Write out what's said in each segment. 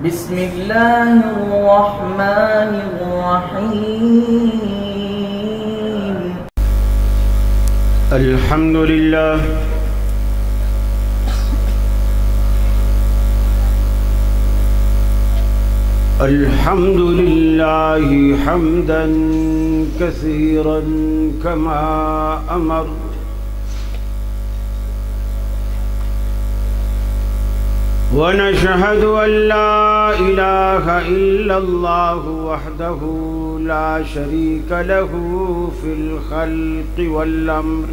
بسم الله الرحمن الرحيم. الحمد لله الحمد لله حمدا كثيرا كما أمر ونشهد أن لا إله إلا الله وحده لا شريك له في الخلق والأمر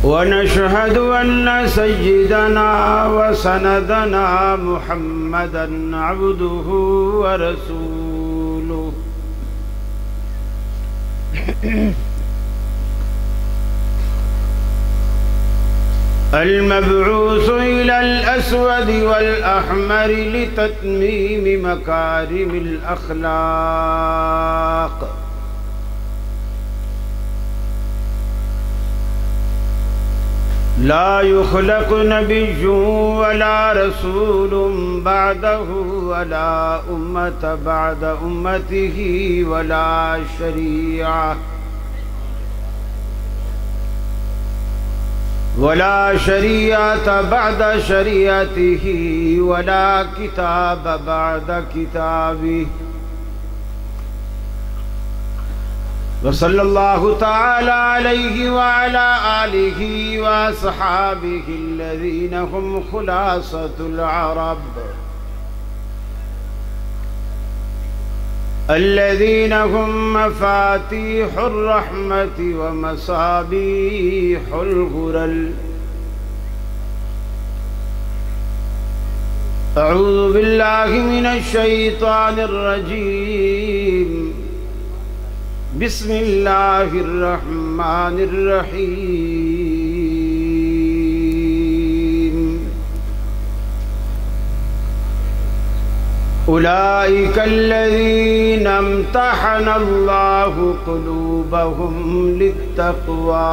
ونشهد أن سيدنا وسندنا محمدا عبده ورسوله المبعوث إلى الأسود والأحمر لتتميم مكارم الأخلاق لا يخلق نبي ولا رسول بعده ولا أمة بعد أمته ولا شريعة بعد شريعته ولا كتاب بعد كتابه وصلى الله تعالى عليه وعلى آله وأصحابه الذين هم خلاصة العرب الذين هم مفاتيح الرحمة ومصابيح الغرل. أعوذ بالله من الشيطان الرجيم. بسم الله الرحمن الرحيم. أولئك الذين امتحن الله قلوبهم للتقوى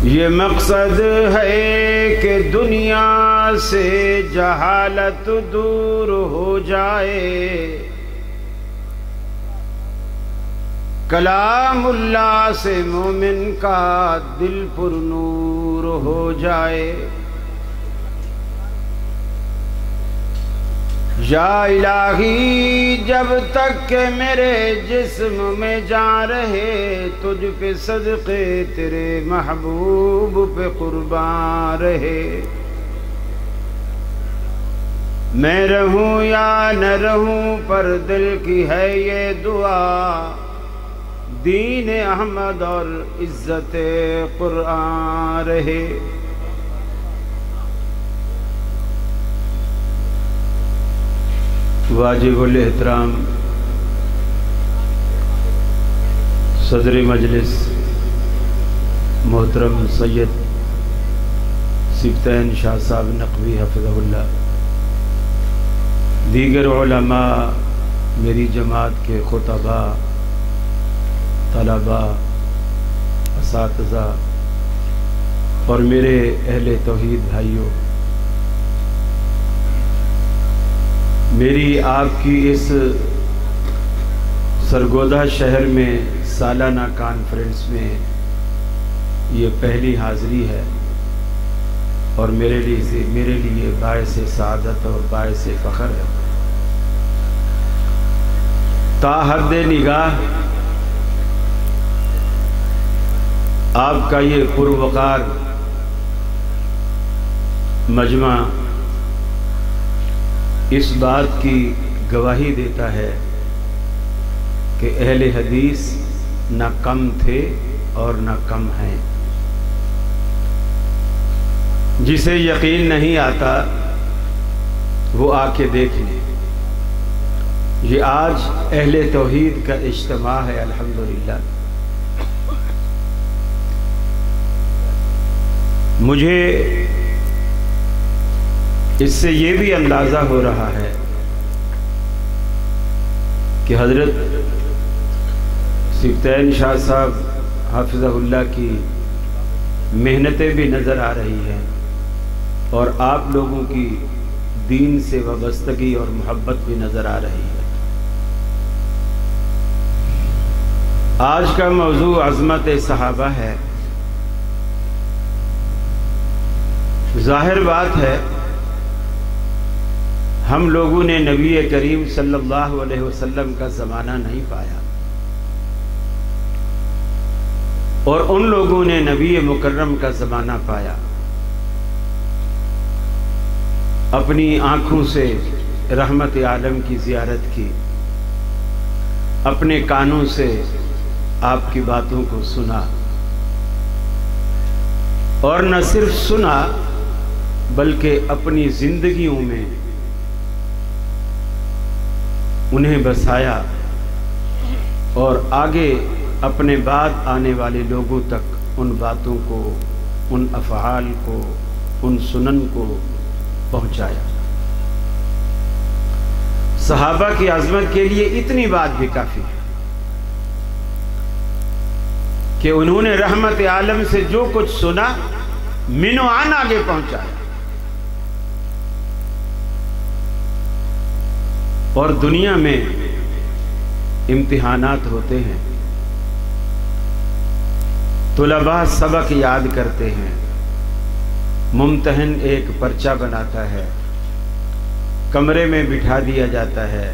یہ مقصد ہے کہ دنیا سے جہالت دور ہو جائے، کلام اللہ سے مومن کا دل پر نور ہو جائے۔ یا الہی جب تک کہ میرے جسم میں جان رہے، تجھ پہ صدقے تیرے محبوب پہ قربان رہے۔ میں رہوں یا نہ رہوں پر دل کی ہے یہ دعا، دین احمد اور عزت قرآن رہے۔ واجب الاحترام صدر مجلس محترم سید سبطین شاہ صاحب نقوی حفظہ اللہ، دیگر علماء، میری جماعت کے خطباء، طلباء، اساتذہ اور میرے اہل توحید بھائیوں، میری آپ کی اس سرگودا شہر میں سالانہ کانفرنس میں یہ پہلی حاضری ہے اور میرے لیے باعث سعادت اور باعث فخر ہے۔ تا حد نگاہ آپ کا یہ پروقار مجمع اس بات کی گواہی دیتا ہے کہ اہل حدیث نہ کم تھے اور نہ کم ہیں۔ جسے یقین نہیں آتا وہ آ کے دیکھ لیں۔ یہ آج اہل توحید کا اجتماع ہے الحمدللہ۔ مجھے اس سے یہ بھی اندازہ ہو رہا ہے کہ حضرت صفتین شاہ صاحب حافظہ اللہ کی محنتیں بھی نظر آ رہی ہیں اور آپ لوگوں کی دین سے وابستگی اور محبت بھی نظر آ رہی ہے۔ آج کا موضوع عظمت صحابہ ہے۔ ظاہر بات ہے ہم لوگوں نے نبی کریم صلی اللہ علیہ وسلم کا زمانہ نہیں پایا اور ان لوگوں نے نبی مکرم کا زمانہ پایا، اپنی آنکھوں سے رحمت عالم کی زیارت کی، اپنے کانوں سے آپ کی باتوں کو سنا، اور نہ صرف سنا بلکہ اپنی زندگیوں میں انہیں بسایا اور آگے اپنے بعد آنے والے لوگوں تک ان باتوں کو، ان افعال کو، ان سنن کو پہنچایا۔ صحابہ کی عظمت کے لیے اتنی بات بھی کافی ہے کہ انہوں نے رحمت عالم سے جو کچھ سنا منو عن آگے پہنچایا، اور دنیا میں امتحانات ہوتے ہیں، طلباء سبق یاد کرتے ہیں، ممتحن ایک پرچہ بناتا ہے، کمرے میں بٹھا دیا جاتا ہے،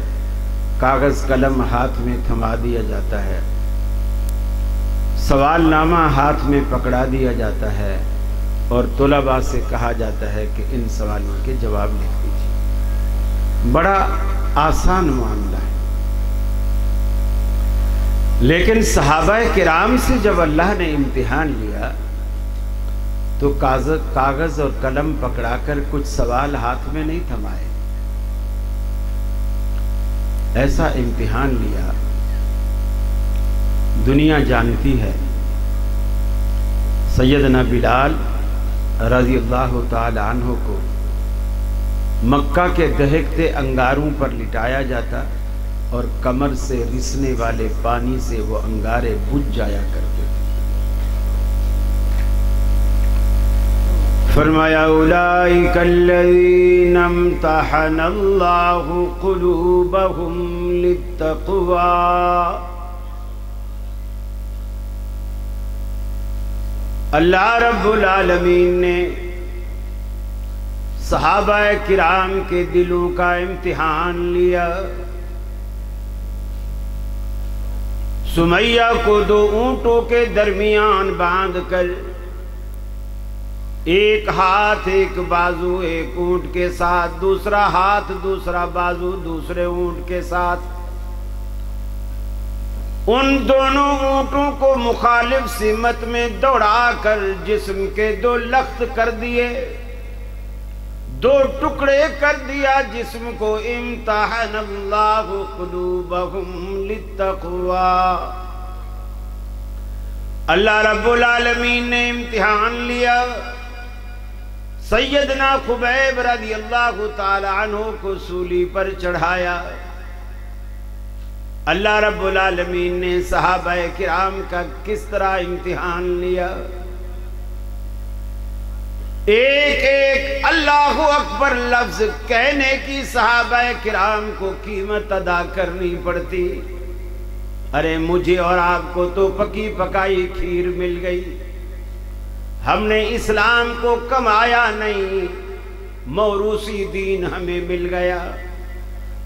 کاغذ قلم ہاتھ میں تھما دیا جاتا ہے، سوال نامہ ہاتھ میں پکڑا دیا جاتا ہے اور طلباء سے کہا جاتا ہے کہ ان سوالوں کے جواب لکھ دیجیے۔ بڑا آسان معاملہ ہے، لیکن صحابہ کرام سے جب اللہ نے امتحان لیا تو کاغذ اور قلم پکڑا کر کچھ سوال ہاتھ میں نہیں تھمائے، ایسا امتحان لیا دنیا جانتی ہے۔ سیدنا بلال رضی اللہ تعالی عنہ کو مکہ کے دہکتے انگاروں پر لٹایا جاتا اور کمر سے رسنے والے پانی سے وہ انگارے بجھ جایا کرتے تھے۔ فرمایا اولئک الذین امتحن اللہ قلوبہم للتقوی، اللہ رب العالمین نے صحابہ کرام کے دلوں کا امتحان لیا۔ سمیہ کو 2 اونٹوں کے درمیان باندھ کر ایک ہاتھ ایک بازو ایک اونٹ کے ساتھ، دوسرا ہاتھ دوسرا بازو دوسرے اونٹ کے ساتھ، ان دونوں اونٹوں کو مخالف سمت میں دوڑا کر جسم کے 2 لخت کر دیے، 2 ٹکڑے کر دیا جسم کو۔ امتحن اللہ قلوبہم للتقوی، اللہ رب العالمین نے امتحان لیا۔ سیدنا خبیب رضی اللہ تعالی عنہ کو سولی پر چڑھایا۔ اللہ رب العالمین نے صحابہ کرام کا کس طرح امتحان لیا، ایک ایک اللہ اکبر لفظ کہنے کی صحابہ کرام کو قیمت ادا کرنی پڑتی۔ ارے مجھے اور آپ کو تو پکی پکائی کھیر مل گئی، ہم نے اسلام کو کمایا نہیں، موروثی دین ہمیں مل گیا۔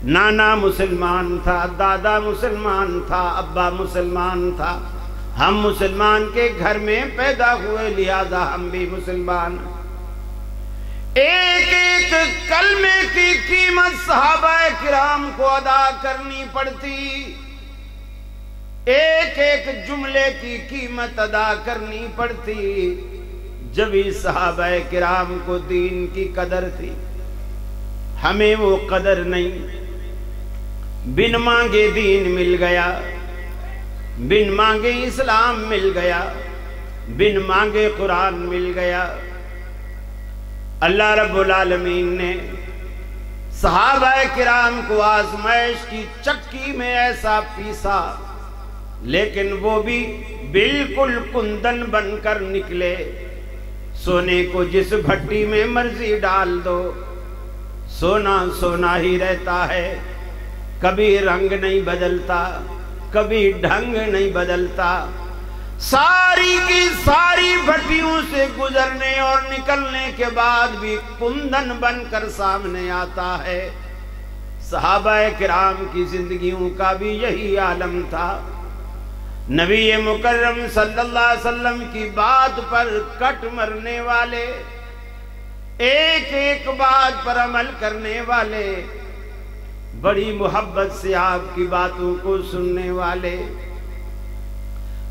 نانا مسلمان تھا، دادا مسلمان تھا، ابا مسلمان تھا، ہم مسلمان کے گھر میں پیدا ہوئے لہذا ہم بھی مسلمان۔ ایک ایک کلمے کی قیمت صحابہ کرام کو ادا کرنی پڑتی، ایک ایک جملے کی قیمت ادا کرنی پڑتی، جبھی صحابہ کرام کو دین کی قدر تھی، ہمیں وہ قدر نہیں۔ بن مانگے دین مل گیا، بن مانگے اسلام مل گیا، بن مانگے قرآن مل گیا۔ اللہ رب العالمین نے صحابہ کرام کو آزمائش کی چکی میں ایسا پیسا، لیکن وہ بھی بالکل کندن بن کر نکلے۔ سونے کو جس بھٹی میں مرضی ڈال دو، سونا سونا ہی رہتا ہے، کبھی رنگ نہیں بدلتا، کبھی ڈھنگ نہیں بدلتا۔ ساری کی ساری بھٹیوں سے گزرنے اور نکلنے کے بعد بھی کندن بن کر سامنے آتا ہے۔ صحابہ کرام کی زندگیوں کا بھی یہی عالم تھا۔ نبی مکرم صلی اللہ علیہ وسلم کی بات پر کٹ مرنے والے، ایک ایک بات پر عمل کرنے والے، بڑی محبت سے آپ کی باتوں کو سننے والے۔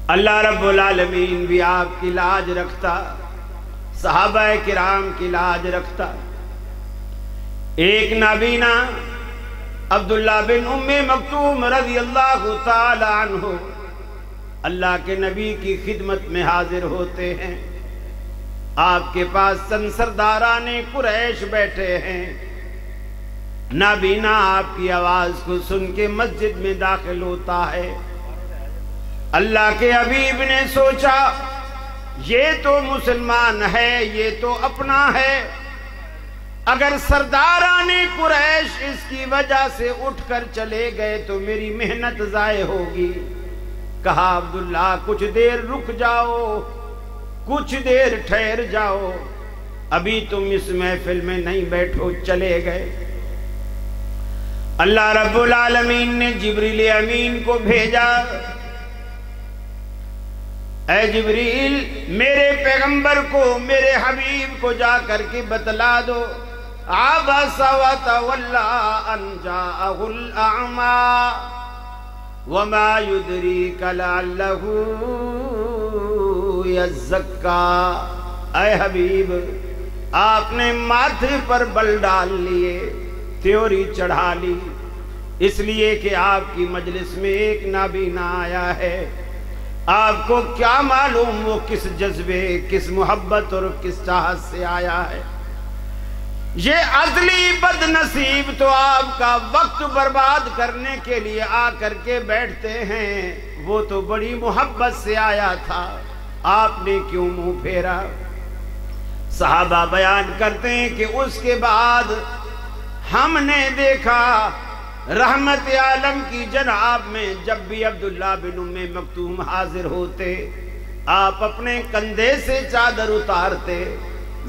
اللہ رب العالمین بھی آپ کی لاج رکھتا، صحابہ کرام کی لاج رکھتا۔ ایک نابینا عبداللہ بن ام مکتوم رضی اللہ تعالی عنہ اللہ کے نبی کی خدمت میں حاضر ہوتے ہیں۔ آپ کے پاس چند سرداران قریش بیٹھے ہیں۔ نابینا آپ کی آواز کو سن کے مسجد میں داخل ہوتا ہے۔ اللہ کے حبیب نے سوچا یہ تو مسلمان ہے، یہ تو اپنا ہے، اگر سرداران قریش اس کی وجہ سے اٹھ کر چلے گئے تو میری محنت ضائع ہوگی۔ کہا عبداللہ کچھ دیر رک جاؤ، کچھ دیر ٹھہر جاؤ، ابھی تم اس محفل میں نہیں بیٹھو، چلے گئے۔ اللہ رب العالمین نے جبریل امین کو بھیجا، اے جبریل میرے پیغمبر کو، میرے حبیب کو جا کر کے بتلا دو، عبس وتولی ان جاءہ الاعمی وما یدریک لعلہ یزکی۔ اے حبیب آپ نے ماتھے پر بل ڈال لیے، تیوری چڑھا لی، اس لیے کہ آپ کی مجلس میں ایک نابینا آیا ہے۔ آپ کو کیا معلوم وہ کس جذبے، کس محبت اور کس چاہت سے آیا ہے۔ یہ عدلی بد نصیب تو آپ کا وقت برباد کرنے کے لیے آ کر کے بیٹھتے ہیں، وہ تو بڑی محبت سے آیا تھا، آپ نے کیوں منہ پھیرا؟ صحابہ بیان کرتے ہیں کہ اس کے بعد ہم نے دیکھا رحمت عالم کی جناب میں جب بھی عبداللہ بن ام مکتوم حاضر ہوتے، آپ اپنے کندھے سے چادر اتارتے،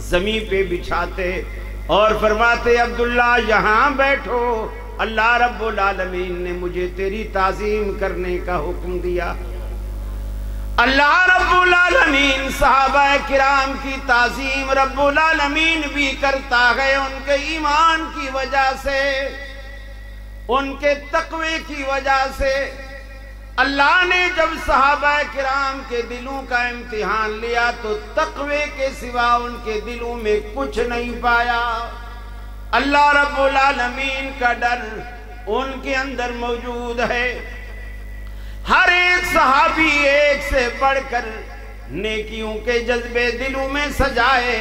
زمین پہ بچھاتے اور فرماتے عبداللہ یہاں بیٹھو، اللہ رب العالمین نے مجھے تیری تعظیم کرنے کا حکم دیا۔ اللہ رب العالمین صحابہ کرام کی تعظیم رب العالمین بھی کرتا ہے ان کے ایمان کی وجہ سے، ان کے تقوی کی وجہ سے۔ اللہ نے جب صحابہ کرام کے دلوں کا امتحان لیا تو تقوی کے سوا ان کے دلوں میں کچھ نہیں پایا۔ اللہ رب العالمین کا ڈر ان کے اندر موجود ہے۔ ہر ایک صحابی ایک سے بڑھ کر نیکیوں کے جذبے دلوں میں سجائے،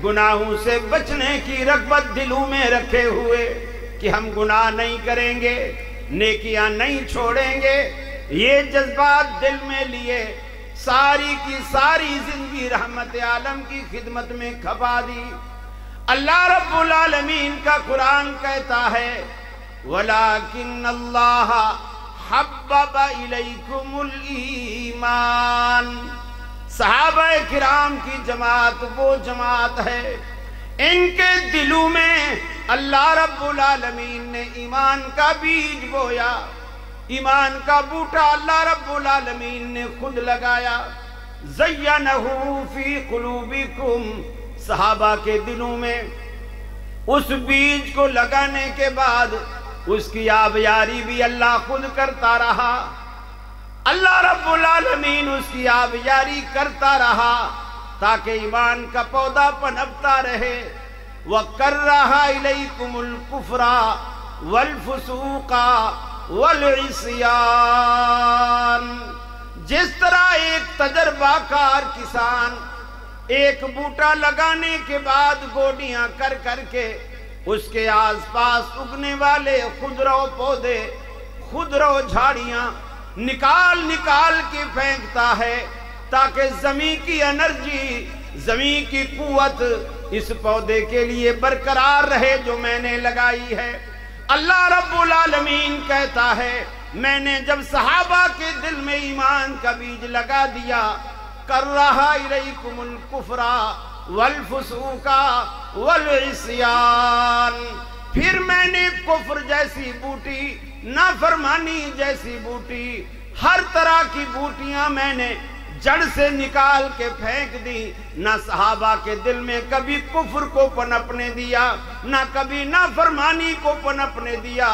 گناہوں سے بچنے کی رغبت دلوں میں رکھے ہوئے کہ ہم گناہ نہیں کریں گے، نیکیاں نہیں چھوڑیں گے، یہ جذبات دل میں لیے ساری کی ساری زندگی رحمت عالم کی خدمت میں کھپا دی۔ اللہ رب العالمین کا قرآن کہتا ہے وَلَكِنَّ اللَّهَ حَبَّبَ إِلَيْكُمُ الْإِيمَانَ۔ صحابہ کرام کی جماعت وہ جماعت ہے ان کے دلوں میں اللہ رب العالمین نے ایمان کا بیج بویا، ایمان کا بوٹا اللہ رب العالمین نے خود لگایا۔ زَيَّنَهُ فِي قُلُوبِكُمْ، صحابہ کے دلوں میں اس بیج کو لگانے کے بعد اس کی آبیاری بھی اللہ خود کرتا رہا، اللہ رب العالمین اس کی آبیاری کرتا رہا تاکہ ایمان کا پودا پنپتا رہے۔ وَكَرَّهَ إِلَيْكُمُ الْكُفْرَ وَالْفُسُوقَ وَالْعِصْيَانَ۔ جس طرح ایک تجربہ کار کسان ایک بوٹا لگانے کے بعد گوڈیاں کر کر کے اس کے آس پاس اگنے والے خضرو پودے، خضرو جھاڑیاں نکال نکال کے پھینکتا ہے تاکہ زمین کی انرجی، زمین کی قوت اس پودے کے لیے برقرار رہے جو میں نے لگائی ہے۔ اللہ رب العالمین کہتا ہے میں نے جب صحابہ کے دل میں ایمان کا بیج لگا دیا، کرہا الیکم الکفر والفسوق والعصیان، پھر میں نے کفر جیسی بوٹی، نافرمانی جیسی بوٹی، ہر طرح کی بوٹیاں میں نے جڑ سے نکال کے پھینک دی۔ نہ صحابہ کے دل میں کبھی کفر کو پنپنے دیا، نہ کبھی نافرمانی کو پنپنے دیا،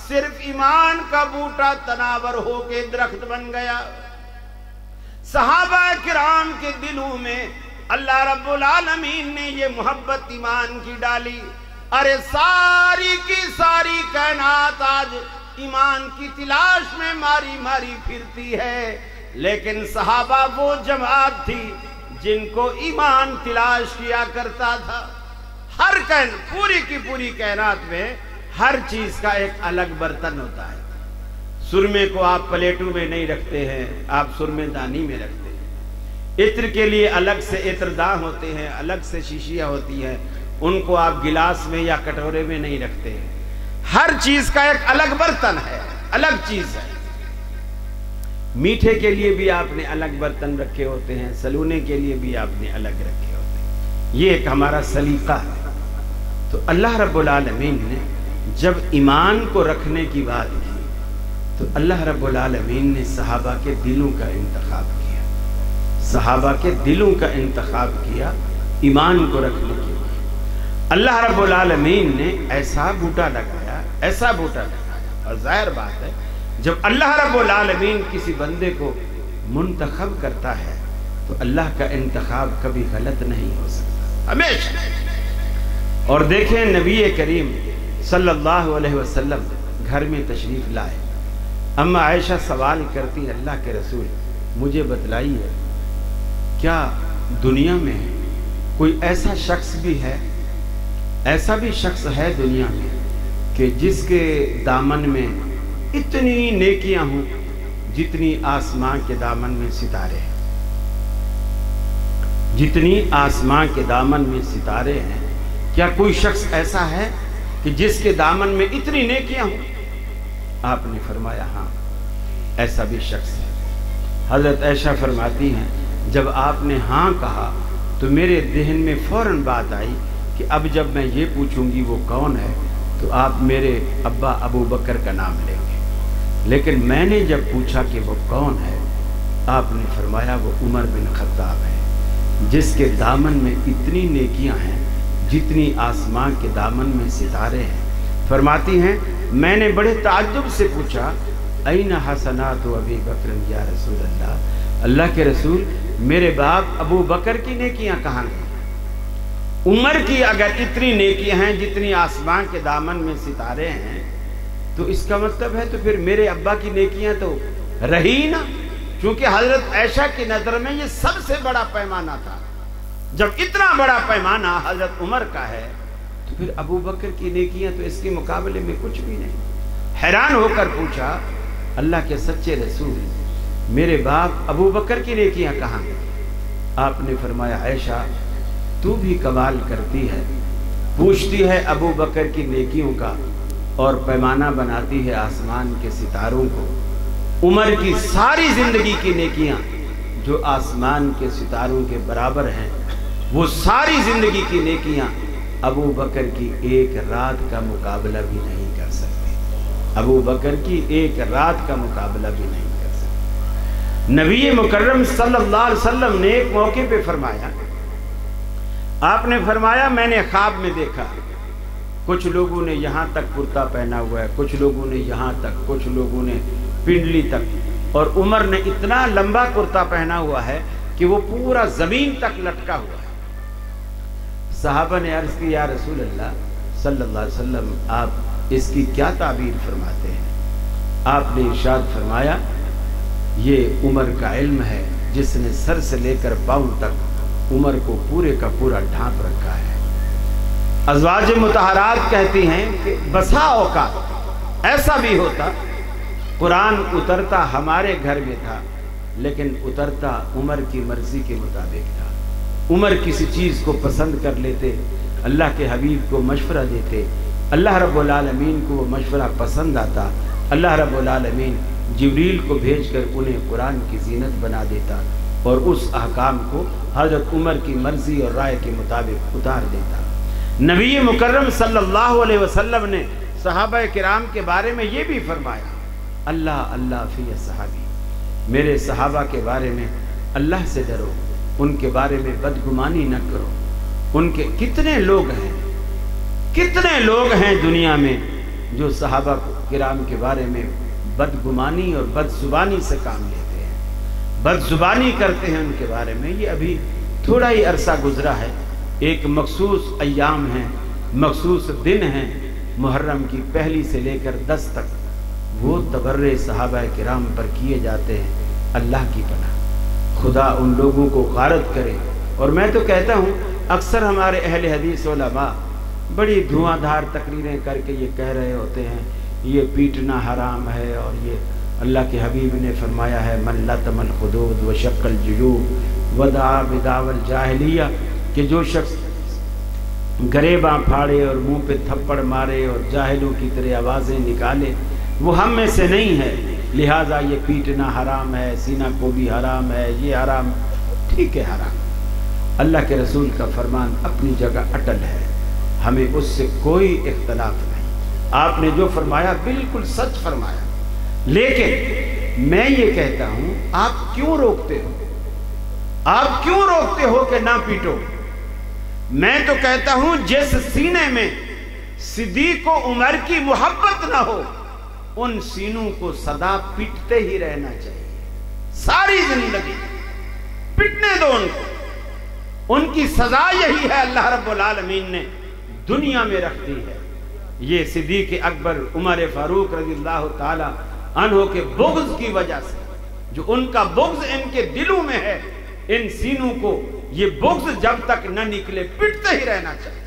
صرف ایمان کا بوٹا تناور ہو کے درخت بن گیا۔ صحابہ کرام کے دلوں میں اللہ رب العالمین نے یہ محبت ایمان کی ڈالی۔ ارے ساری کی ساری کائنات آج ایمان کی تلاش میں ماری ماری پھرتی ہے، لیکن صحابہ وہ جماعت تھی جن کو ایمان تلاش کیا کرتا تھا۔ ہر پوری کی پوری کائنات میں ہر چیز کا ایک الگ برتن ہوتا ہے۔ سرمے کو آپ پلیٹوں میں نہیں رکھتے ہیں، آپ سرمے دانی میں رکھتے ہیں۔ عطر کے لیے الگ سے عطر داں ہوتے ہیں، الگ سے شیشیاں ہوتی ہیں، ان کو آپ گلاس میں یا کٹورے میں نہیں رکھتے ہیں۔ ہر چیز کا ایک الگ برتن ہے، الگ چیز ہے۔ میٹھے کے لیے بھی آپ نے الگ برتن رکھے ہوتے ہیں، سلونے کے لیے بھی آپ نے الگ رکھے ہوتے ہیں۔ یہ ایک ہمارا سلیقہ ہے۔ تو اللہ رب العالمین نے جب ایمان کو رکھنے کی بات کی تو اللہ رب العالمین نے صحابہ کے دلوں کا انتخاب کیا، صحابہ کے دلوں کا انتخاب کیا ایمان کو رکھنے کے لیے۔ اللہ رب العالمین نے ایسا بوٹا لگایا، ایسا بوٹا لگایا، اور ظاہر بات ہے جب اللہ رب العالمین کسی بندے کو منتخب کرتا ہے تو اللہ کا انتخاب کبھی غلط نہیں ہو سکتا، ہمیشہ۔ اور دیکھیں نبی کریم صلی اللہ علیہ وسلم گھر میں تشریف لائے، اما عائشہ سوال کرتی اللہ کے رسول مجھے بتلائیے کیا دنیا میں کوئی ایسا شخص بھی ہے، ایسا بھی شخص ہے دنیا میں کہ جس کے دامن میں اتنی نیکیاں ہوں جتنی آسمان کے دامن میں ستارے ہیں، جتنی آسمان کے دامن میں ستارے ہیں؟ کیا کوئی شخص ایسا ہے کہ جس کے دامن میں اتنی نیکیاں ہوں؟ آپ نے فرمایا ہاں ایسا بھی شخص ہے۔ حضرت عائشہ فرماتی ہیں جب آپ نے ہاں کہا تو میرے ذہن میں فوراً بات آئی کہ اب جب میں یہ پوچھوں گی وہ کون ہے تو آپ میرے ابا ابو بکر کا نام لیں گے، لیکن میں نے جب پوچھا کہ وہ کون ہے آپ نے فرمایا وہ عمر بن خطاب ہے، جس کے دامن میں اتنی نیکیاں ہیں جتنی آسمان کے دامن میں ستارے ہیں۔ فرماتی ہیں میں نے بڑے تعجب سے پوچھا این حسنات ابی بکر یا رسول اللہ، اللہ کے رسول میرے باپ ابو بکر کی نیکیاں کہاں ہیں؟ عمر کی اگر اتنی نیکیاں ہیں جتنی آسمان کے دامن میں ستارے ہیں تو اس کا مطلب ہے تو پھر میرے ابا کی نیکیاں تو رہی نا، چونکہ حضرت عائشہ کی نظر میں یہ سب سے بڑا پیمانہ تھا۔ جب اتنا بڑا پیمانہ حضرت عمر کا ہے تو پھر ابو بکر کی نیکیاں تو اس کے مقابلے میں کچھ بھی نہیں۔ حیران ہو کر پوچھا اللہ کے سچے رسول میرے باپ ابو بکر کی نیکیاں کہاں ہیں؟ آپ نے فرمایا عائشہ تو بھی کمال کرتی ہے، پوچھتی ہے ابو بکر کی نیکیوں کا اور پیمانہ بناتی ہے آسمان کے ستاروں کو۔ عمر کی ساری زندگی کی نیکیاں جو آسمان کے ستاروں کے برابر ہیں، وہ ساری زندگی کی نیکیاں ابو بکر کی ایک رات کا مقابلہ بھی نہیں کر سکتی، ابو بکر کی ایک رات کا مقابلہ بھی نہیں کر سکتی۔ نبی مکرم صلی اللہ علیہ وسلم نے ایک موقع پہ فرمایا، آپ نے فرمایا میں نے خواب میں دیکھا کچھ لوگوں نے یہاں تک کرتا پہنا ہوا ہے، کچھ لوگوں نے یہاں تک، کچھ لوگوں نے پنڈلی تک، اور عمر نے اتنا لمبا کرتا پہنا ہوا ہے کہ وہ پورا زمین تک لٹکا ہوا ہے۔ صحابہ نے عرض کی یا رسول اللہ صلی اللہ علیہ وسلم آپ اس کی کیا تعبیر فرماتے ہیں؟ آپ نے ارشاد فرمایا یہ عمر کا علم ہے جس نے سر سے لے کر پاؤں تک عمر کو پورے کا پورا ڈھانپ رکھا ہے۔ ازواج مطہرات کہتی ہیں کہ بسا اوقات ایسا بھی ہوتا قرآن اترتا ہمارے گھر میں تھا لیکن اترتا عمر کی مرضی کے مطابق تھا۔ عمر کسی چیز کو پسند کر لیتے، اللہ کے حبیب کو مشورہ دیتے، اللہ رب العالمین کو وہ مشورہ پسند آتا، اللہ رب العالمین جبریل کو بھیج کر انہیں قرآن کی زینت بنا دیتا اور اس احکام کو حضرت عمر کی مرضی اور رائے کے مطابق اتار دیتا۔ نبی مکرم صلی اللہ علیہ وسلم نے صحابہ کرام کے بارے میں یہ بھی فرمایا، اللہ اللہ فی صحابی، میرے صحابہ کے بارے میں اللہ سے ڈرو، ان کے بارے میں بدگمانی نہ کرو۔ ان کے کتنے لوگ ہیں دنیا میں جو صحابہ کرام کے بارے میں بدگمانی اور بدزبانی سے کام لیتے ہیں، بدزبانی کرتے ہیں ان کے بارے میں۔ یہ ابھی تھوڑا ہی عرصہ گزرا ہے، ایک مخصوص ایام ہیں، مخصوص دن ہیں، محرم کی پہلی سے لے کر 10 تک وہ تبرے صحابہ کرام پر کیے جاتے ہیں۔ اللہ کی پناہ، خدا ان لوگوں کو غارت کرے۔ اور میں تو کہتا ہوں اکثر ہمارے اہل حدیث علماء بڑی دھواں دھار تقریریں کر کے یہ کہہ رہے ہوتے ہیں یہ پیٹنا حرام ہے، اور یہ اللہ کے حبیب نے فرمایا ہے من لطم الخدود وشق الجیوب ودعا بدعوی الجاہلیہ، کہ جو شخص گریباں پھاڑے اور منہ پہ تھپڑ مارے اور جاہلوں کی طرح آوازیں نکالے وہ ہم میں سے نہیں ہے، لہٰذا یہ پیٹنا حرام ہے، سینہ کو بھی حرام ہے، یہ حرام، ٹھیک ہے حرام۔ اللہ کے رسول کا فرمان اپنی جگہ اٹل ہے، ہمیں اس سے کوئی اختلاف نہیں، آپ نے جو فرمایا بالکل سچ فرمایا۔ لیکن میں یہ کہتا ہوں آپ کیوں روکتے ہو؟ آپ کیوں روکتے ہو کہ نہ پیٹو؟ میں تو کہتا ہوں جس سینے میں صدیق و عمر کی محبت نہ ہو ان سینوں کو سدا پیٹتے ہی رہنا چاہیے، ساری زندگی پیٹنے دو ان کو، ان کی سزا یہی ہے اللہ رب العالمین نے دنیا میں رکھ دی ہے۔ یہ صدیق اکبر عمر فاروق رضی اللہ تعالی عنہ کے بغض کی وجہ سے، جو ان کا بغض ان کے دلوں میں ہے، ان سینوں کو یہ بغض جب تک نہ نکلے پیٹتے ہی رہنا چاہیے،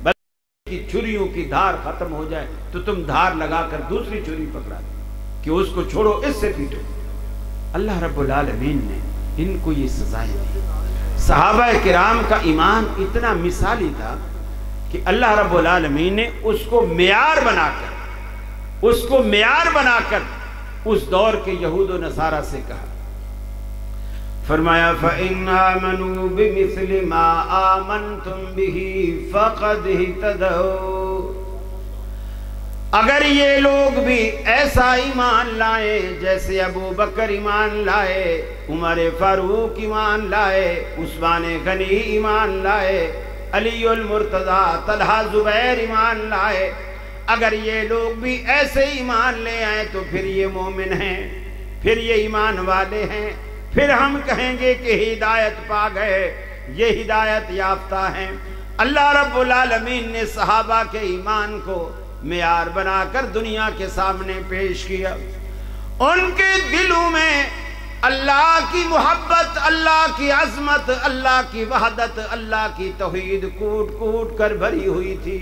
بلکہ چھریوں کی دھار ختم ہو جائے تو تم دھار لگا کر دوسری چھری پکڑا دو کہ اس کو چھوڑو، اس سے پیٹو۔ اللہ رب العالمین نے ان کو یہ سزائیں دی۔ صحابہ کرام کا ایمان اتنا مثالی تھا کہ اللہ رب العالمین نے اس کو معیار بنا کر اس دور کے یہود و نصارہ سے کہا، فرمایا فَإِنْ آمَنُوا بِمِثْلِ مَا آمَنْتُمْ بِهِ فَقَدْ اهْتَدَوْا، اگر یہ لوگ بھی ایسا ایمان لائے جیسے ابو بکر ایمان لائے، عمر فاروق ایمان لائے، عثمان غنی ایمان لائے، علی المرتضیٰ، طلحہ زبیر ایمان لائے، اگر یہ لوگ بھی ایسے ایمان لے آئے تو پھر یہ مومن ہیں، پھر یہ ایمان والے ہیں، پھر ہم کہیں گے کہ ہدایت پا گئے، یہ ہدایت یافتہ ہیں۔ اللہ رب العالمین نے صحابہ کے ایمان کو معیار بنا کر دنیا کے سامنے پیش کیا۔ ان کے دلوں میں اللہ کی محبت، اللہ کی عظمت، اللہ کی وحدت، اللہ کی توحید کوٹ کوٹ کر بھری ہوئی تھی۔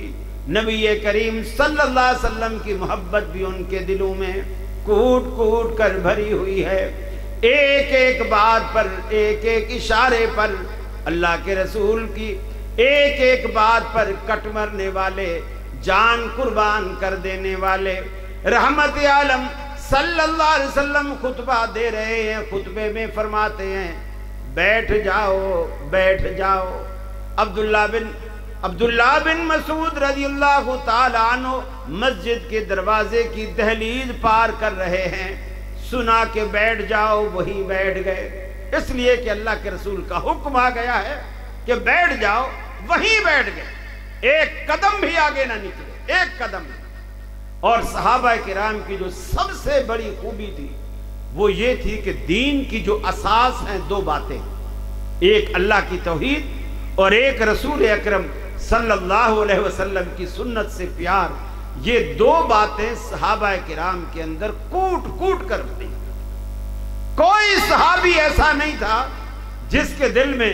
نبی کریم صلی اللہ علیہ وسلم کی محبت بھی ان کے دلوں میں کوٹ کوٹ کر بھری ہوئی ہے۔ ایک ایک بات پر، ایک ایک اشارے پر، اللہ کے رسول کی ایک ایک بات پر کٹ مرنے والے، جان قربان کر دینے والے، رحمت عالم صلی اللہ علیہ وسلم خطبہ دے رہے ہیں، خطبے میں فرماتے ہیں بیٹھ جاؤ بیٹھ جاؤ۔ عبداللہ بن مسعود رضی اللہ تعالی عنہ مسجد کے دروازے کی دہلیز پار کر رہے ہیں، سنا کہ بیٹھ جاؤ، وہیں بیٹھ گئے، اس لیے کہ اللہ کے رسول کا حکم آ گیا ہے کہ بیٹھ جاؤ، وہیں بیٹھ گئے، ایک قدم بھی آگے نہ نکلے، ایک قدم نہیں۔ اور صحابہ کرام کی جو سب سے بڑی خوبی تھی وہ یہ تھی کہ دین کی جو اساس ہیں دو باتیں، ایک اللہ کی توحید اور ایک رسول اکرم صلی اللہ علیہ وسلم کی سنت سے پیار، یہ دو باتیں صحابہ کرام کے اندر کوٹ کوٹ کر تھی۔ کوئی صحابی ایسا نہیں تھا جس کے دل میں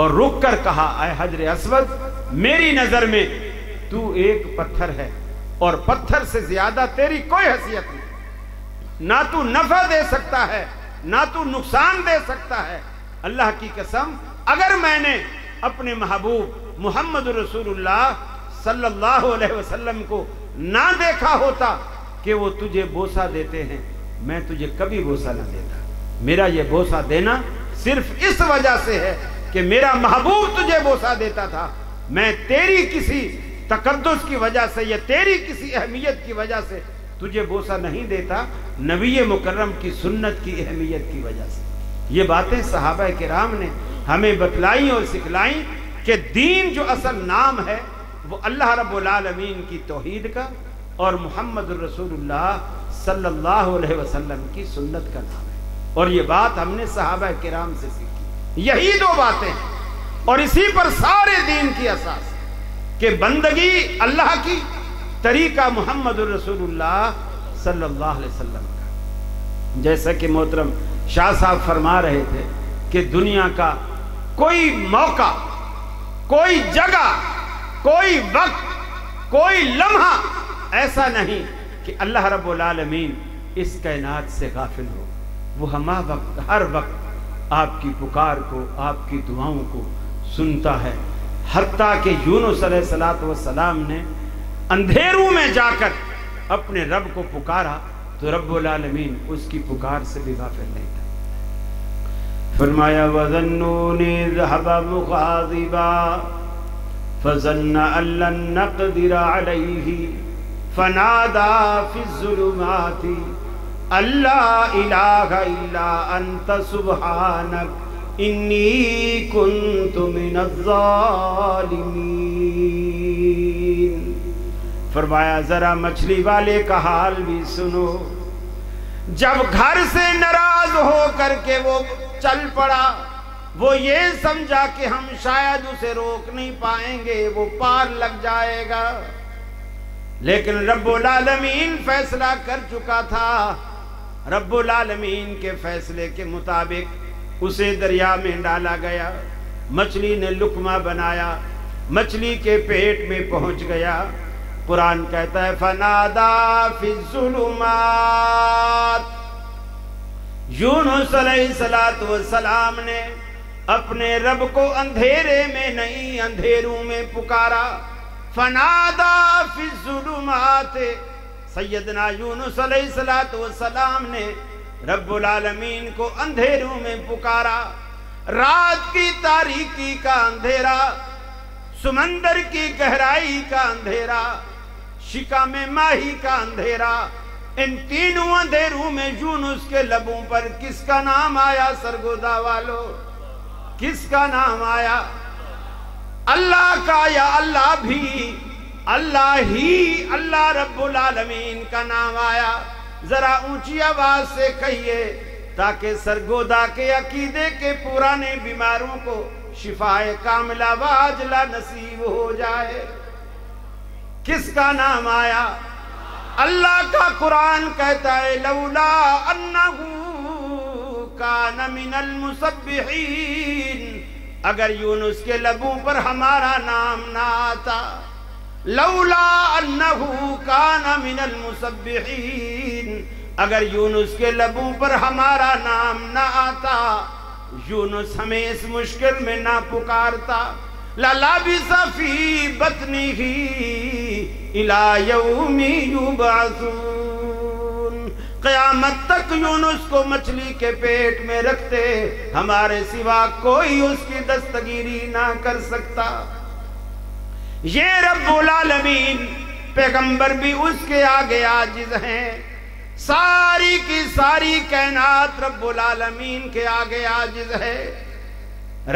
اور رک کر کہا اے حجر اسود میری نظر میں تو ایک پتھر ہے اور پتھر سے زیادہ تیری کوئی حیثیت نہیں، نہ تو نفع دے سکتا ہے نہ تو نقصان دے سکتا ہے۔ اللہ کی قسم اگر میں نے اپنے محبوب محمد رسول اللہ صلی اللہ علیہ وسلم کو نہ دیکھا ہوتا کہ وہ تجھے بوسہ دیتے ہیں، میں تجھے کبھی بوسہ نہ دیتا۔ میرا یہ بوسہ دینا صرف اس وجہ سے ہے کہ میرا محبوب تجھے بوسہ دیتا تھا، میں تیری کسی تقدس کی وجہ سے یا تیری کسی اہمیت کی وجہ سے تجھے بوسہ نہیں دیتا، نبی مکرم کی سنت کی اہمیت کی وجہ سے۔ یہ باتیں صحابہ کرام نے ہمیں بتلائیں اور سکھلائیں کہ دین جو اصل نام ہے وہ اللہ رب العالمین کی توحید کا اور محمد الرسول اللہ صلی اللہ علیہ وسلم کی سنت کا نام ہے، اور یہ بات ہم نے صحابہ کرام سے سیکھی۔ یہی دو باتیں ہیں اور اسی پر سارے دین کی اساس کہ بندگی اللہ کی، طریقہ محمد الرسول اللہ صلی اللہ علیہ وسلم کا۔ جیسا کہ محترم شاہ صاحب فرما رہے تھے کہ دنیا کا کوئی موقع، کوئی جگہ، کوئی وقت، کوئی لمحہ ایسا نہیں کہ اللہ رب العالمین اس کائنات سے غافل ہو۔ وہ ہمہ وقت، ہر وقت آپ کی پکار کو، آپ کی دعاؤں کو سنتا ہے۔ حتیٰ کہ یونس علیہ السلام نے اندھیروں میں جا کر اپنے رب کو پکارا تو رب العالمین اس کی پکار سے بھی غافل نہیں تھا۔ فرمایا وَظَنُّونِ ذَهَبَ مُغَاضِبًا فَظَنَّ أَن لَّن نَّقْدِرَ عَلَيْهِ فَنَادَىٰ فِي الظُّلُمَاتِ أَن لَّا إِلَٰهَ إِلَّا أَنتَ سُبْحَانَكَ إِنِّي كُنتُ مِنَ الظَّالِمِينَ۔ فرمایا ذرا مچھلی والے کا حال بھی سنو، جب گھر سے ناراض ہو کر کے وہ چل پڑا، وہ یہ سمجھا کہ ہم شاید اسے روک نہیں پائیں گے، وہ پار لگ جائے گا، لیکن رب العالمین فیصلہ کر چکا تھا۔ رب العالمین کے فیصلے کے مطابق اسے دریا میں ڈالا گیا، مچھلی نے لقمہ بنایا، مچھلی کے پیٹ میں پہنچ گیا۔ قرآن کہتا ہے فَنَادَىٰ فِي الظُّلُمَاتِ، یونس علیہ السلام نے اپنے رب کو اندھیرے میں نہیں اندھیروں میں پکارا۔ فَنَادَىٰ فِي الظُّلُمَاتِ، سیدنا یونس علیہ السلام نے رب العالمین کو اندھیروں میں پکارا۔ رات کی تاریکی کا اندھیرا، سمندر کی گہرائی کا اندھیرا، شکم ماہی کا اندھیرا، ان تینوں اندھیروں میں یونس کے لبوں پر کس کا نام آیا؟ سرگودا والو، کس کا نام آیا؟ اللہ کا، یا اللہ بھی اللہ ہی اللہ رب العالمین کا نام آیا؟ ذرا اونچی آواز سے کہیے تاکہ سرگودا کے عقیدے کے پرانے بیماروں کو شفائے کاملہ و عاجلہ نصیب ہو جائے۔ کس کا نام آیا؟ اللہ کا قرآن کہتا ہے لولا انہو کان من المسبحین، اگر یونس کے لبوں پر ہمارا نام نہ آتا، لولا انہو کان من المسبحین، اگر یونس کے لبوں پر ہمارا نام نہ آتا، یونس ہمیں اس مشکل میں نہ پکارتا، لَلَبِثَ فِي بَطْنِهِ إِلَى يَوْمِ يُبْعَثُونَ، قیامت تک یونس کو مچھلی کے پیٹ میں رکھتے، ہمارے سوا کوئی اس کی دستگیری نہ کر سکتا۔ یہ رب العالمین، پیغمبر بھی اس کے آگے عاجز ہیں، ساری کی ساری کائنات رب العالمین کے آگے عاجز ہے۔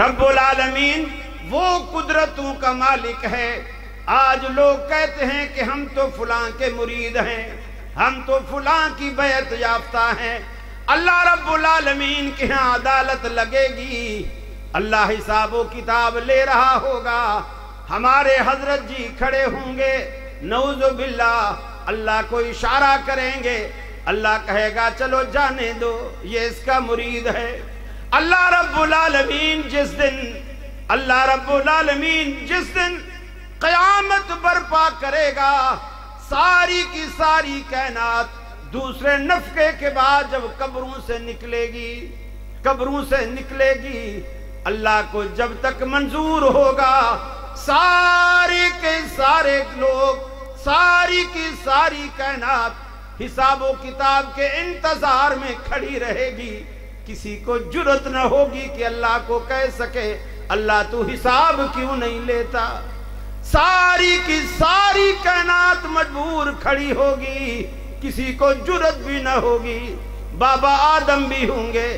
رب العالمین وہ قدرتوں کا مالک ہے۔ آج لوگ کہتے ہیں کہ ہم تو فلاں کے مرید ہیں، ہم تو فلاں کی بیعت یافتہ ہیں۔ اللہ رب العالمین کے ہاں عدالت لگے گی، اللہ حساب و کتاب لے رہا ہوگا، ہمارے حضرت جی کھڑے ہوں گے، نعوذ باللہ، اللہ کو اشارہ کریں گے، اللہ کہے گا چلو جانے دو، یہ اس کا مرید ہے۔ اللہ رب العالمین جس دن اللہ رب العالمین جس دن قیامت برپا کرے گا، ساری کی ساری کائنات دوسرے نفخے کے بعد جب قبروں سے نکلے گی، اللہ کو جب تک منظور ہوگا، سارے کے سارے لوگ، ساری کی ساری کائنات حساب و کتاب کے انتظار میں کھڑی رہے گی۔ کسی کو جرت نہ ہوگی کہ اللہ کو کہہ سکے اللہ تو حساب کیوں نہیں لیتا۔ ساری کی ساری کائنات مجبور کھڑی ہوگی، کسی کو جرت بھی نہ ہوگی۔ بابا آدم بھی ہوں گے،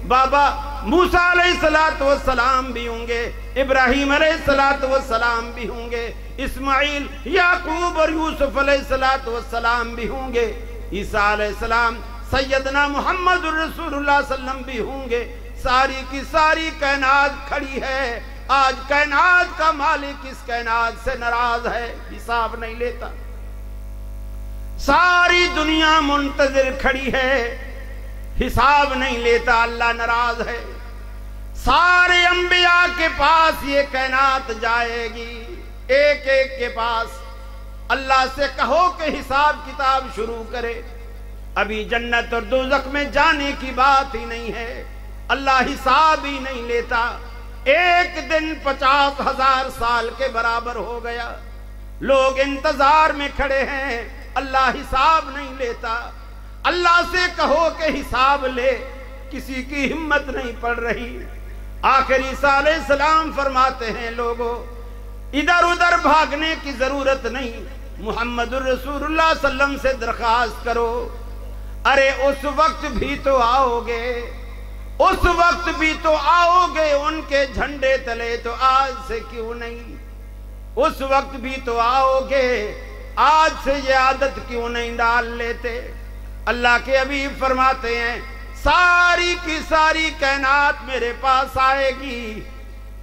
بابا موسیٰ علیہ السلام بھی ہوں گے، ابراہیم علیہ السلام بھی ہوں گے، اسماعیل، یعقوب اور یوسف علیہ السلام بھی ہوں گے، عیسیٰ علیہ السلام، سیدنا محمد رسول اللہ صلی اللہ علیہ وسلم بھی ہوں گے۔ ساری کی ساری کائنات کھڑی ہے۔ آج کائنات کا مالک اس کائنات سے ناراض ہے، حساب نہیں لیتا۔ ساری دنیا منتظر کھڑی ہے، حساب نہیں لیتا، اللہ ناراض ہے۔ سارے انبیاء کے پاس یہ کائنات جائے گی، ایک ایک کے پاس۔ اللہ سے کہو کہ حساب کتاب شروع کرے۔ ابھی جنت اور دوزخ میں جانے کی بات ہی نہیں ہے، اللہ حساب ہی نہیں لیتا۔ ایک دن 50,000 سال کے برابر ہو گیا، لوگ انتظار میں کھڑے ہیں، اللہ حساب نہیں لیتا۔ اللہ سے کہو کہ حساب لے، کسی کی ہمت نہیں پڑ رہی۔ آخر عیسیٰ علیہ السلام فرماتے ہیں لوگوں ادھر ادھر بھاگنے کی ضرورت نہیں، محمد الرسول اللہ صلی اللہ علیہ وسلم سے درخواست کرو۔ ارے اس وقت بھی تو آؤ گے، اس وقت بھی تو آؤ گے، ان کے جھنڈے تلے تو آج سے کیوں نہیں؟ اس وقت بھی تو آؤ گے، آج سے یہ عادت کیوں نہیں ڈال لیتے؟ اللہ کے حبیب فرماتے ہیں ساری کی ساری کائنات میرے پاس آئے گی،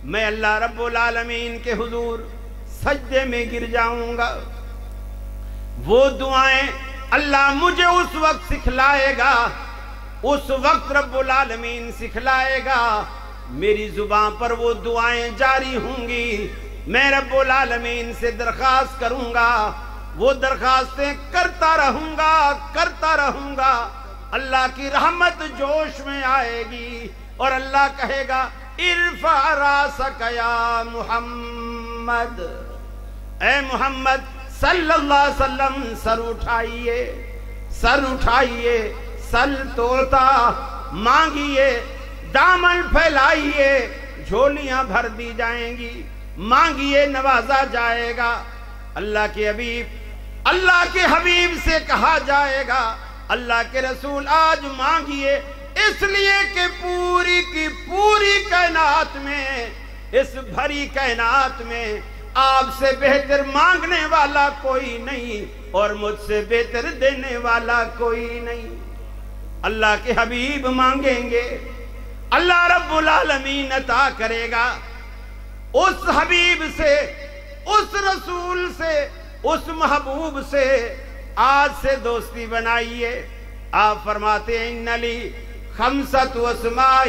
میں اللہ رب العالمین کے حضور سجدے میں گر جاؤں گا۔ وہ دعائیں اللہ مجھے اس وقت سکھلائے گا، اس وقت رب العالمین سکھلائے گا، میری زبان پر وہ دعائیں جاری ہوں گی، میں رب العالمین سے درخواست کروں گا، وہ درخواستیں کرتا رہوں گا۔ اللہ کی رحمت جوش میں آئے گی اور اللہ کہے گا ارفع راسک یا محمد، اے محمد صلی اللہ علیہ وسلم سر اٹھائیے، سل توڑتا مانگیے، دامن پھیلائیے، جھولیاں بھر دی جائیں گی، مانگیے نوازا جائے گا۔ اللہ کے حبیب سے کہا جائے گا اللہ کے رسول آج مانگیے، اس لیے کہ پوری کی پوری کائنات میں، اس بھری کائنات میں آپ سے بہتر مانگنے والا کوئی نہیں اور مجھ سے بہتر دینے والا کوئی نہیں۔ اللہ کے حبیب مانگیں گے، اللہ رب العالمین عطا کرے گا۔ اس حبیب سے، اس رسول سے، اس محبوب سے آج سے دوستی بنائیے۔ آپ فرماتے ہیں ان لی خمسۃ اسماء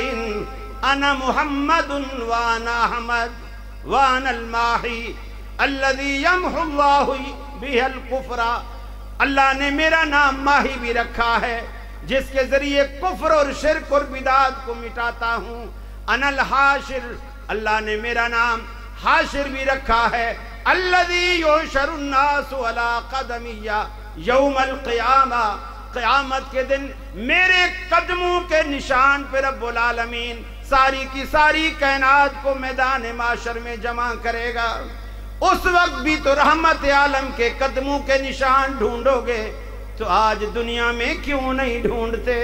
انا محمد وانا احمد وانا الماحی الذی یمحو اللہ بہ الکفر۔ اللہ نے میرا نام ماہی بھی رکھا ہے جس کے ذریعے کفر اور شرک اور بدعات کو مٹاتا ہوں۔ انا الحاشر، اللہ نے میرا نام حاشر بھی رکھا ہے۔ الذی یحشر الناس علی قدمیہ یوم القیامہ، قیامت کے دن میرے قدموں کے نشان پہ رب العالمین ساری کی ساری کائنات کو میدان معاشر میں جمع کرے گا۔ اس وقت بھی تو رحمت عالم کے قدموں کے نشان ڈھونڈو گے، تو آج دنیا میں کیوں نہیں ڈھونڈتے؟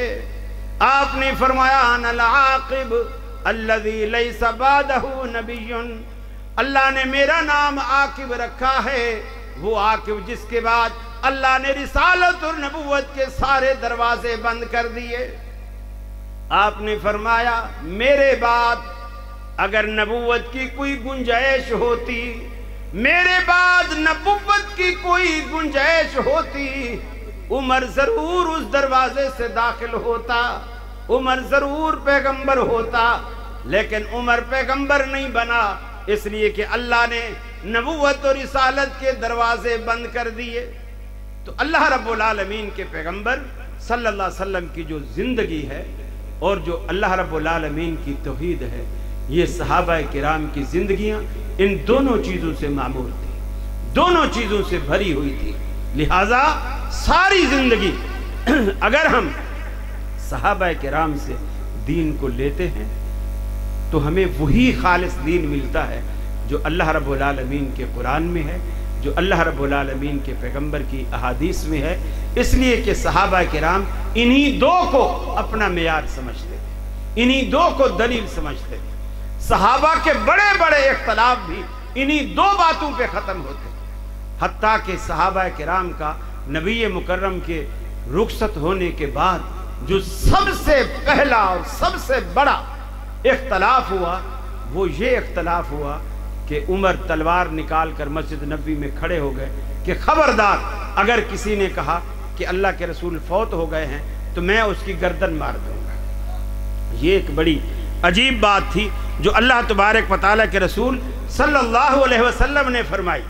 آپ نے فرمایا انا العاقب الذی لیس بعدہ نبی، اللہ نے میرا نام عاقب رکھا ہے، وہ عاقب جس کے بعد اللہ نے رسالت اور نبوت کے سارے دروازے بند کر دیے۔ آپ نے فرمایا میرے بعد اگر نبوت کی کوئی گنجائش ہوتی، میرے بعد نبوت کی کوئی گنجائش ہوتی، عمر ضرور اس دروازے سے داخل ہوتا، عمر ضرور پیغمبر ہوتا، لیکن عمر پیغمبر نہیں بنا، اس لیے کہ اللہ نے نبوت اور رسالت کے دروازے بند کر دیے، تو اللہ رب العالمین کے پیغمبر صلی اللہ علیہ وسلم کی جو زندگی ہے اور جو اللہ رب العالمین کی توحید ہے، یہ صحابہ کرام کی زندگیاں ان دونوں چیزوں سے معمور تھی، دونوں چیزوں سے بھری ہوئی تھی۔ لہذا ساری زندگی اگر ہم صحابہ کرام سے دین کو لیتے ہیں تو ہمیں وہی خالص دین ملتا ہے جو اللہ رب العالمین کے قرآن میں ہے، جو اللہ رب العالمین کے پیغمبر کی احادیث میں ہے، اس لیے کہ صحابہ کرام انہی دو کو اپنا معیار سمجھتے تھے، انہی دو کو دلیل سمجھتے تھے۔ صحابہ کے بڑے بڑے اختلاف بھی انہی دو باتوں پہ ختم ہوتے ہیں، حتیٰ کہ صحابہ کرام کا نبی مکرم کے رخصت ہونے کے بعد جو سب سے پہلا اور سب سے بڑا اختلاف ہوا وہ یہ اختلاف ہوا کہ عمر تلوار نکال کر مسجد نبوی میں کھڑے ہو گئے کہ خبردار اگر کسی نے کہا کہ اللہ کے رسول فوت ہو گئے ہیں تو میں اس کی گردن مار دوں گا۔ یہ ایک بڑی عجیب بات تھی جو اللہ تبارک و تعالیٰ کے رسول صلی اللہ علیہ وسلم نے فرمائی،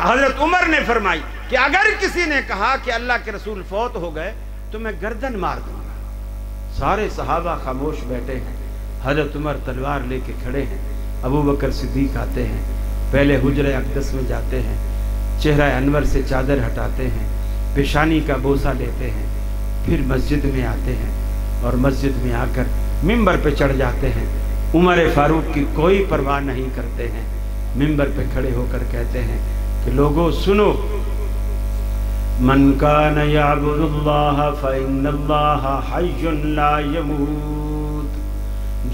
حضرت عمر نے فرمائی کہ اگر کسی نے کہا کہ اللہ کے رسول فوت ہو گئے تو میں گردن مار دوں گا۔ سارے صحابہ خاموش بیٹھے ہیں، حضرت عمر تلوار لے کے کھڑے ہیں، ابو بکر صدیق آتے ہیں، پہلے حجرہ اقدس میں جاتے ہیں، چہرہ انور سے چادر ہٹاتے ہیں، پیشانی کا بوسہ لیتے ہیں، پھر مسجد میں آتے ہیں اور مسجد میں آ کر ممبر پہ چڑھ جاتے ہیں، عمر فاروق کی کوئی پرواہ نہیں کرتے ہیں، ممبر پہ کھڑے ہو کر کہتے ہیں کہ لوگوں سنو، من کان یعبد اللہ فإن اللہ حی لا یموت،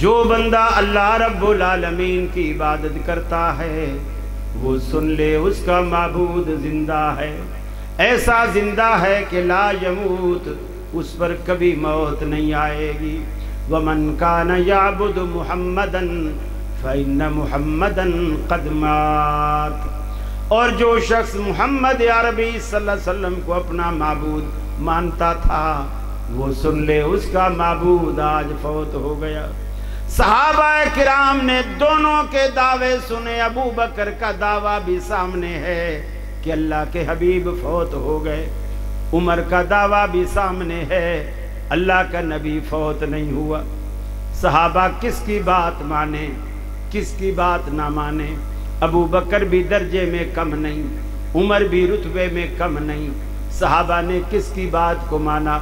جو بندہ اللہ رب العالمین کی عبادت کرتا ہے وہ سن لے اس کا معبود زندہ ہے، ایسا زندہ ہے کہ لا یموت، اس پر کبھی موت نہیں آئے گی۔ ومن کان یعبد محمدا فإن محمدا قد مات، اور جو شخص محمد عربی صلی اللہ علیہ وسلم کو اپنا معبود مانتا تھا وہ سن لے اس کا معبود آج فوت ہو گیا۔ صحابہ کرام نے دونوں کے دعوے سنے، ابو بکر کا دعویٰ بھی سامنے ہے کہ اللہ کے حبیب فوت ہو گئے، عمر کا دعویٰ بھی سامنے ہے اللہ کا نبی فوت نہیں ہوا۔ صحابہ کس کی بات مانے کس کی بات نہ مانے؟ ابو بکر بھی درجے میں کم نہیں، عمر بھی رتبے میں کم نہیں، صحابہ نے کس کی بات کو مانا؟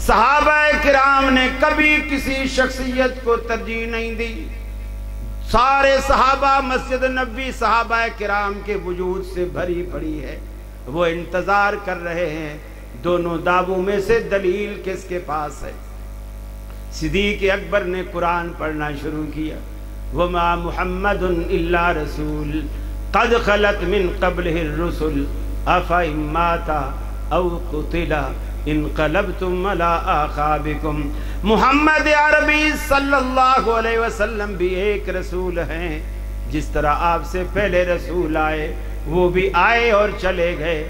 صحابہ کرام نے کبھی کسی شخصیت کو ترجیح نہیں دی، سارے صحابہ مسجد نبوی صحابہ کرام کے وجود سے بھری پڑی ہے، وہ انتظار کر رہے ہیں دونوں دعووں میں سے دلیل کس کے پاس ہے۔ صدیق اکبر نے قرآن پڑھنا شروع کیا، وما محمد الا رسول قد خلت من قبله الرسل افإن مات او قتل انقلبتم على اعقابكم۔ محمد عربی صلی اللہ علیہ وسلم بھی ایک رسول ہیں، جس طرح آپ سے پہلے رسول آئے وہ بھی آئے اور چلے گئے،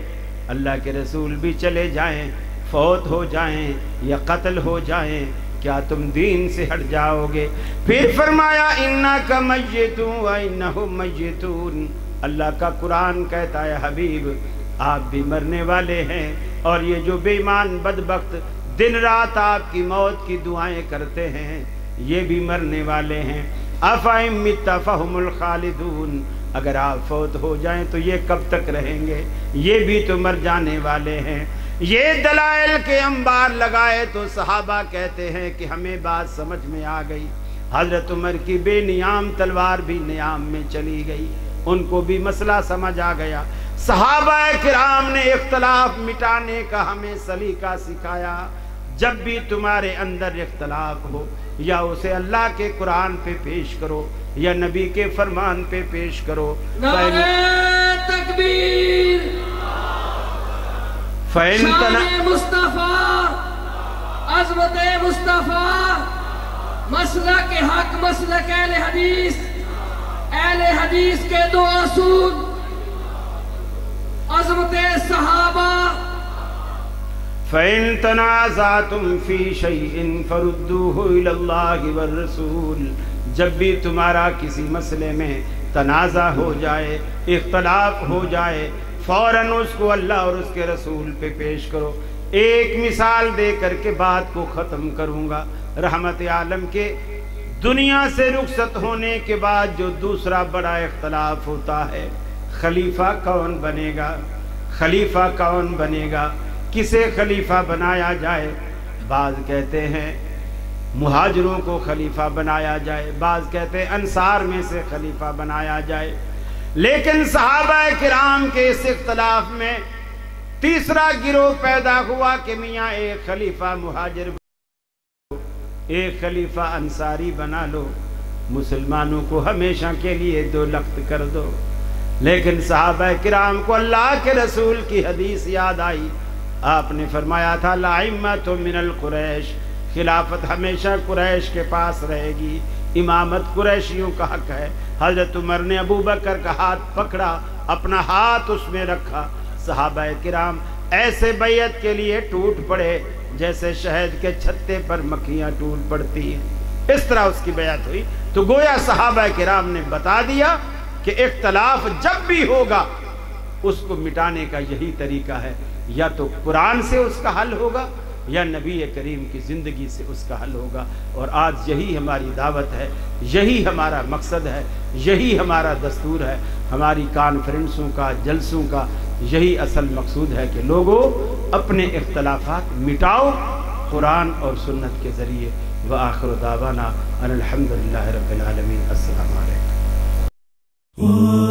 اللہ کے رسول بھی چلے جائیں، فوت ہو جائیں یا قتل ہو جائیں، کیا تم دین سے ہٹ جاؤ گے؟ پھر فرمایا انک میت وانہم میتون، اللہ کا قرآن کہتا ہے حبیب آپ بھی مرنے والے ہیں، اور یہ جو بے ایمان بدبخت دن رات آپ کی موت کی دعائیں کرتے ہیں یہ بھی مرنے والے ہیں۔ افإن مت فہم الخالدون، اگر آپ فوت ہو جائیں تو یہ کب تک رہیں گے؟ یہ بھی تو مر جانے والے ہیں۔ یہ دلائل کے انبار لگائے تو صحابہ کہتے ہیں کہ ہمیں بات سمجھ میں آ گئی، حضرت عمر کی بے نیام تلوار بھی نیام میں چلی گئی، ان کو بھی مسئلہ سمجھ آ گیا۔ صحابہ کرام نے اختلاف مٹانے کا ہمیں سلیقہ سکھایا، جب بھی تمہارے اندر اختلاف ہو یا اسے اللہ کے قرآن پہ پیش کرو یا نبی کے فرمان پہ پیش کرو۔ نعرہ تکبیر، شان مصطفیٰ، عظمت مصطفیٰ، مسلک حق، مسلک اہل حدیث، اہل حدیث کے دو اصول، عظمت صحابہ۔ فَإِن تَنَازَعْتُمْ فِي شَيْءٍ فَرُدُّوهُ إِلَى اللَّهِ وَالرَّسُولِ، جب بھی تمہارا کسی مسئلے میں تنازع ہو جائے، اختلاف ہو جائے، فوراً اس کو اللہ اور اس کے رسول پہ پیش کرو۔ ایک مثال دے کر کے بات کو ختم کروں گا۔ رحمت عالم کے دنیا سے رخصت ہونے کے بعد جو دوسرا بڑا اختلاف ہوتا ہے، خلیفہ کون بنے گا، خلیفہ کون بنے گا، کسے خلیفہ بنایا جائے۔ بعض کہتے ہیں مہاجروں کو خلیفہ بنایا جائے، بعض کہتے ہیں انصار میں سے خلیفہ بنایا جائے، لیکن صحابہ کرام کے اس اختلاف میں تیسرا گروہ پیدا ہوا کہ میاں ایک خلیفہ مہاجر بنا لو، ایک خلیفہ انصاری بنا لو، مسلمانوں کو ہمیشہ کے لیے دو لخت کر دو۔ لیکن صحابہ کرام کو اللہ کے رسول کی حدیث یاد آئی، آپ نے فرمایا تھا لَعِمَّةٌ مِّنَ الْقُرَيْشِ، خلافت ہمیشہ قریش کے پاس رہے گی، امامت قریشیوں کا حق ہے۔ حضرت عمر نے ابو بکر کا ہاتھ پکڑا، اپنا ہاتھ اس میں رکھا، صحابہ کرام ایسے بیعت کے لیے ٹوٹ پڑے جیسے شہد کے چھتے پر مکھیاں ٹوٹ پڑتی ہیں، اس طرح اس کی بیعت ہوئی۔ تو گویا صحابہ کرام نے بتا دیا کہ اختلاف جب بھی ہوگا اس کو مٹانے کا یہی طریقہ ہے، یا تو قرآن سے اس کا حل ہوگا یا نبی کریم کی زندگی سے اس کا حل ہوگا۔ اور آج یہی ہماری دعوت ہے، یہی ہمارا مقصد ہے، یہی ہمارا دستور ہے، ہماری کانفرنسوں کا، جلسوں کا یہی اصل مقصود ہے کہ لوگوں اپنے اختلافات مٹاؤ قرآن اور سنت کے ذریعے۔ وآخر دعوانا ان الحمدللہ رب العالمین۔ السلام علیکم۔